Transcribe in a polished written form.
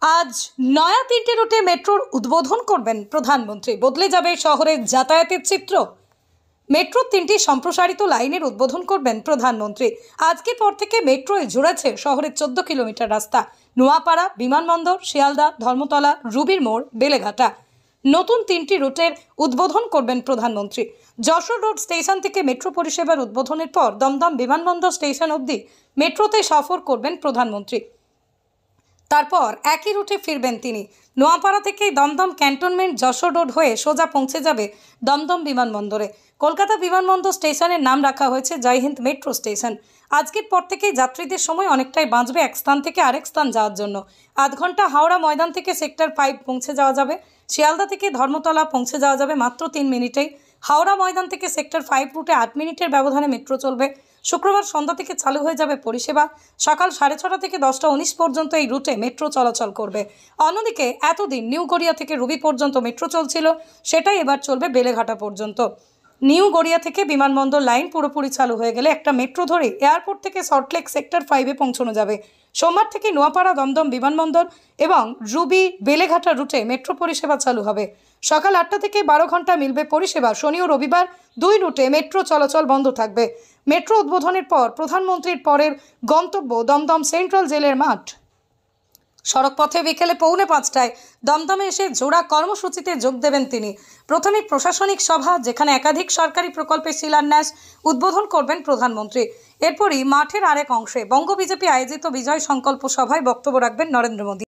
আজ নয়া 3টে রুটে মেট্রোর উদ্বোধন করবেন প্রধানমন্ত্রী। বদলে যাবে শহরের যাতায়াতের চিত্র। মেট্রোর 3টি সম্প্রসারিত লাইনের উদ্বোধন করবেন প্রধানমন্ত্রী। আজকের পর থেকে মেট্রোয় জুড়েছে শহরের 14 কিলোমিটার রাস্তা। নোয়াপাড়া, বিমানবন্দর, শিয়ালদা, ধর্মতলা, রুবির মোড়, বেলেঘাটা। নতুন 3টি রুটের উদ্বোধন করবেন প্রধানমন্ত্রী। যশোর রোড স্টেশন থেকে মেট্রো পরিষেবার উদ্বোধনের পর দমদম বিমানবন্দর স্টেশন অবধি মেট্রোতে সফর করবেন প্রধানমন্ত্রী। তারপর একই রুটে ফিরবেন তিনি। নোয়াপাড়া থেকে দমদম ক্যান্টনমেন্ট যশোর রোড হয়ে সোজা পৌঁছে যাবে দমদম বিমানবন্দরে। কলকাতা বিমানবন্দর স্টেশনের নাম রাখা হয়েছে জয় হিন্দ মেট্রো স্টেশন। আজকের পর থেকেই যাত্রীদের সময় অনেকটাই বাঁচবে এক স্থান থেকে আরেক স্থান যাওয়ার জন্য। আধ ঘন্টা হাওড়া ময়দান থেকে সেক্টর 5 পৌঁছে যাওয়া যাবে। শিয়ালদা থেকে ধর্মতলা পৌঁছে যাওয়া যাবে মাত্র 3 মিনিটেই। হাওড়া ময়দান থেকে সেক্টর 5 রুটে 8 মিনিটের ব্যবধানে মেট্রো চলবে। শুক্রবার সন্ধ্যা থেকে চালু হয়ে যাবে পরিষেবা। সকাল 6:30 থেকে 10:19 পর্যন্ত এই রুটে মেট্রো চলাচল করবে। অন্যদিকে এতদিন নিউ গড়িয়া থেকে রুবি পর্যন্ত মেট্রো চলছিল, সেটাই এবার চলবে বেলেঘাটা পর্যন্ত। নিউ গড়িয়া থেকে বিমানবন্দর লাইন পুরোপুরি চালু হয়ে গেলে একটা মেট্রো ধরে এয়ারপোর্ট থেকে সল্টলেক সেক্টর 5-এ পৌঁছানো যাবে। সোমবার থেকে নোয়াপাড়া, দমদম বিমানবন্দর এবং রুবি বেলেঘাটা রুটে মেট্রো পরিষেবা চালু হবে। সকাল 8টা থেকে 12 ঘন্টা মিলবে পরিষেবা। শনি ও রবিবার 2 রুটে মেট্রো চলাচল বন্ধ থাকবে। মেট্রো উদ্বোধনের পর প্রধানমন্ত্রীর পরের গন্তব্য দমদম সেন্ট্রাল জেলের মাঠ। সড়কপথে বিকেলে 4:45টায় দমদমে এসে জোড়া কর্মসূচিতে যোগ দেবেন তিনি। প্রথমে প্রশাসনিক সভা, যেখানে একাধিক সরকারি প্রকল্পের শিলান্যাস উদ্বোধন করবেন প্রধানমন্ত্রী। এরপরই মাঠের আরেক অংশে বঙ্গ বিজেপি আয়োজিত বিজয় সংকল্প সভায় বক্তব্য রাখবেন নরেন্দ্র মোদী।